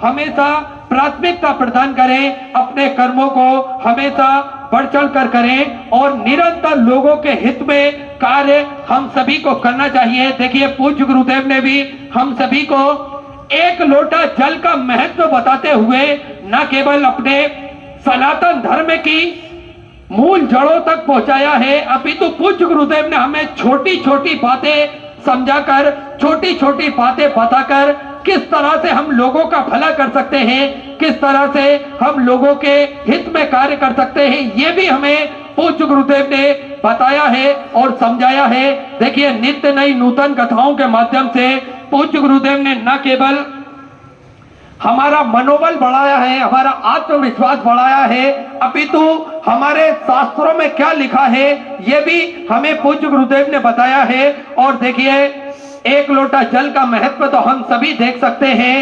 हमेशा प्राथमिकता प्रदान करें, अपने कर्मों को हमेशा बढ़ चढ़ कर करें और निरंतर लोगों के हित में कार्य हम सभी को करना चाहिए। देखिए पूज्य गुरुदेव ने भी हम सभी को एक लोटा जल का महत्व बताते हुए न केवल अपने सनातन धर्म की मूल जड़ों तक पहुंचाया है, अपितु पूज्य गुरुदेव ने हमें छोटी छोटी बातें समझाकर, छोटी छोटी बातें बताकर किस तरह से हम लोगों का भला कर सकते हैं, किस तरह से हम लोगों के हित में कार्य कर सकते हैं, ये भी हमें पूज्य गुरुदेव ने बताया है और समझाया है। देखिए नित्य नई नूतन कथाओं के माध्यम से पूज्य गुरुदेव ने न केवल हमारा मनोबल बढ़ाया है, हमारा आत्मविश्वास बढ़ाया है, अपितु हमारे शास्त्रों में क्या लिखा है ये भी हमें पूज्य गुरुदेव ने बताया है। और देखिए एक लोटा जल का महत्व तो हम सभी देख सकते हैं।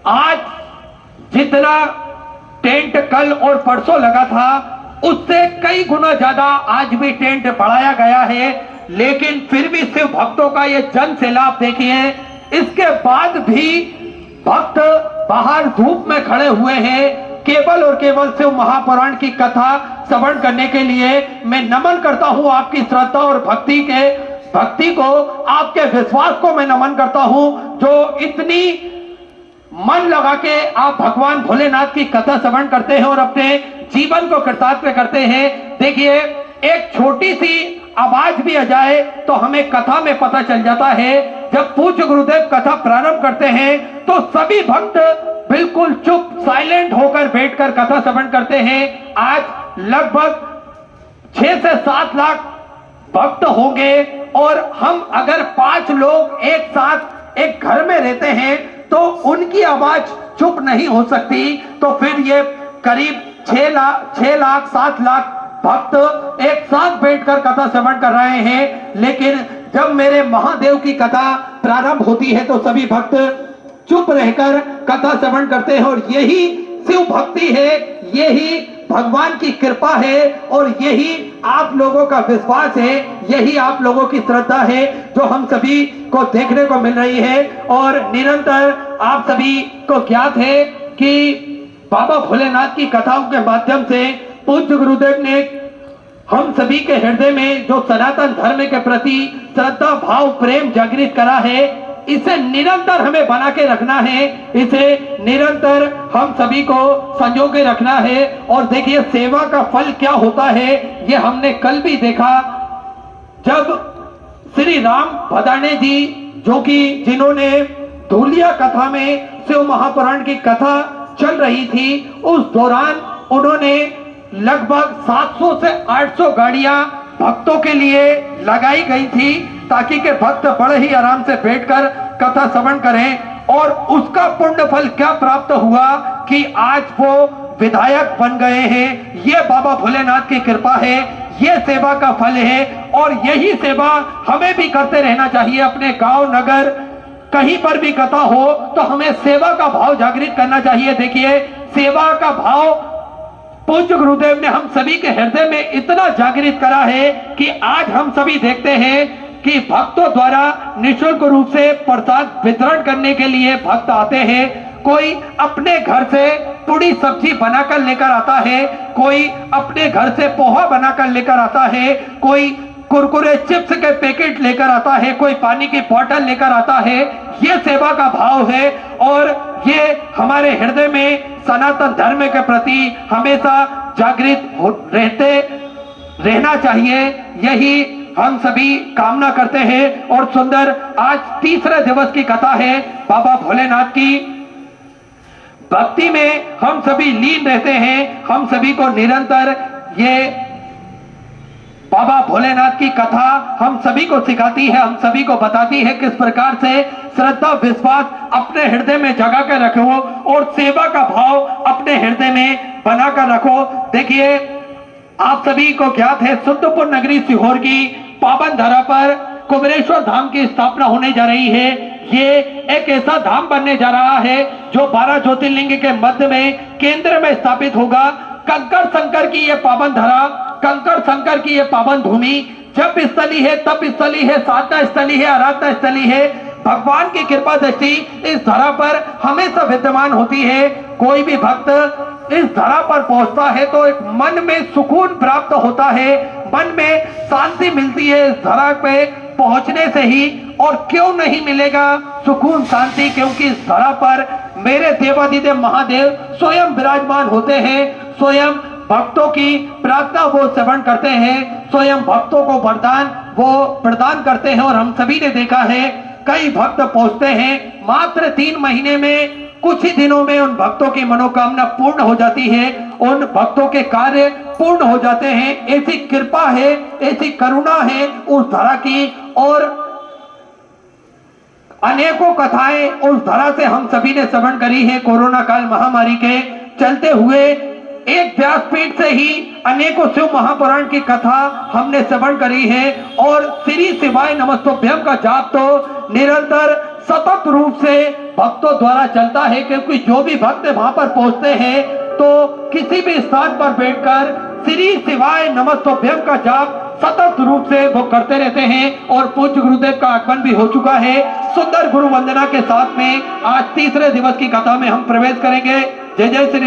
आज जितना टेंट कल और परसों लगा था उससे कई गुना ज्यादा आज भी टेंट बढ़ाया गया है, लेकिन फिर भी शिव भक्तों का ये जन सैलाब देखिए। इसके बाद भी भक्त बाहर धूप में खड़े हुए हैं केवल और केवल शिव महापुराण की कथा श्रवण करने के लिए। मैं नमन करता हूं आपकी श्रद्धा और भक्ति को, आपके विश्वास को मैं नमन करता हूं जो इतनी मन लगा के आप भगवान भोलेनाथ की कथा श्रवण करते हैं और अपने जीवन को कृतार्थ करते हैं। देखिए एक छोटी सी आवाज भी आ जाए तो हमें कथा में पता चल जाता है। जब पूज्य गुरुदेव कथा प्रारंभ करते हैं तो सभी भक्त बिल्कुल चुप साइलेंट होकर बैठकर कथा श्रवण करते हैं। आज लगभग 6 से 7 लाख भक्त होंगे और हम अगर 5 लोग एक साथ एक घर में रहते हैं तो उनकी आवाज चुप नहीं हो सकती। तो फिर ये करीब 6 लाख 7 लाख भक्त एक साथ बैठकर कथा श्रवण कर रहे हैं। लेकिन जब मेरे महादेव की कथा प्रारंभ होती है तो सभी भक्त चुप रहकर कथा श्रवण करते हैं और यही शिव भक्ति है, यही भगवान की कृपा है और यही आप लोगों का विश्वास है, यही आप लोगों की श्रद्धा है जो हम सभी को देखने को मिल रही है। और निरंतर आप सभी को ज्ञात है कि बाबा भोलेनाथ की कथाओं के माध्यम से पूज्य गुरुदेव ने हम सभी के हृदय में जो सनातन धर्म के प्रति श्रद्धा भाव प्रेम जागृत करा है, इसे निरंतर हमें बना के रखना है, इसे निरंतर हम सभी को संजो के रखना है। और देखिए सेवा का फल क्या होता है ये हमने कल भी देखा, जब श्री राम भदाने जी जो कि जिन्होंने धूलिया कथा में शिव महापुराण की कथा चल रही थी, उस दौरान उन्होंने लगभग 700 से 800 गाड़ियां भक्तों के लिए लगाई गई थी ताकि के भक्त बड़े ही आराम से बैठकर कथा श्रवण करें। और उसका पुण्य फल क्या प्राप्त हुआ कि आज वो विधायक बन गए हैं। ये बाबा भोलेनाथ की कृपा है, ये सेवा का फल है और यही सेवा हमें भी करते रहना चाहिए। अपने गांव नगर कहीं पर भी कथा हो तो हमें सेवा का भाव जागृत करना चाहिए। देखिए सेवा का भाव पूज्य गुरुदेव ने हम सभी के हृदय में इतना जागृत करा है कि आज हम सभी देखते हैं कि भक्तों द्वारा निःशुल्क रूप से प्रसाद वितरण करने के लिए भक्त आते हैं। कोई अपने घर से पूरी सब्जी बनाकर लेकर आता है, कोई अपने घर से पोहा बनाकर लेकर आता है, कोई कुरकुरे चिप्स के पैकेट लेकर आता है, कोई पानी की बोतल लेकर आता है। ये सेवा का भाव है और ये हमारे हृदय में सनातन धर्म के प्रति हमेशा जागृत रहना चाहिए, यही हम सभी कामना करते हैं। और सुंदर आज तीसरे दिवस की कथा है। बाबा भोलेनाथ की भक्ति में हम सभी लीन रहते हैं। हम सभी को निरंतर ये बाबा भोलेनाथ की कथा हम सभी को सिखाती है, हम सभी को बताती है किस प्रकार से श्रद्धा विश्वास अपने हृदय में जगा कर रखो और सेवा का भाव अपने हृदय में बनाकर रखो। देखिए आप सभी को ज्ञात है सुंदरपुर नगरी सीहोर की पावन धरा पर कुबेरेश्वर धाम की स्थापना होने जा रही है। ये एक ऐसा धाम बनने जा रहा है जो 12 ज्योतिर्लिंग के मध्य में केंद्र में स्थापित होगा। कंकर शंकर की ये पावन धरा, कंकर शंकर की ये पावन भूमि जप स्थली है, तप स्थली है, साधना स्थली है, आराधना स्थली है। भगवान की कृपा दृष्टि इस धरा पर हमेशा विद्यमान होती है। कोई भी भक्त इस धरा पर पहुंचता है तो एक मन में सुकून प्राप्त होता है, मन में शांति मिलती है इस धरा पे पहुंचने से ही। और क्यों नहीं मिलेगा सुकून शांति, क्योंकि इस धरा पर मेरे देवाधिदेव महादेव स्वयं विराजमान होते हैं, स्वयं भक्तों की प्रार्थना वो श्रवण करते हैं, स्वयं भक्तों को वरदान वो प्रदान करते हैं। और हम सभी ने देखा है कई भक्त पहुंचते हैं मात्र 3 महीने में, कुछ ही दिनों में उन भक्तों की मनोकामना पूर्ण हो जाती है, उन भक्तों के कार्य पूर्ण हो जाते हैं। ऐसी कृपा है, ऐसी करुणा है उस धरा की। और अनेकों कथाएं उस धरा से हम सभी ने श्रवण करी है। कोरोना काल महामारी के चलते हुए एक व्यासपीठ से ही अनेकों शिव महापुराण की कथा हमने श्रवण करी है। और श्री शिवाय नमस्तुभ्यम का जाप तो निरंतर सतत रूप से भक्तों द्वारा चलता है, क्योंकि जो भी भक्त वहां पर पहुंचते हैं तो किसी भी स्थान पर बैठकर श्री शिवाय नमस्तुभ्यम का जाप सतत रूप से वो करते रहते हैं। और पूज्य गुरुदेव का आगमन भी हो चुका है। सुंदर गुरु वंदना के साथ में आज तीसरे दिवस की कथा में हम प्रवेश करेंगे। जय जय श्री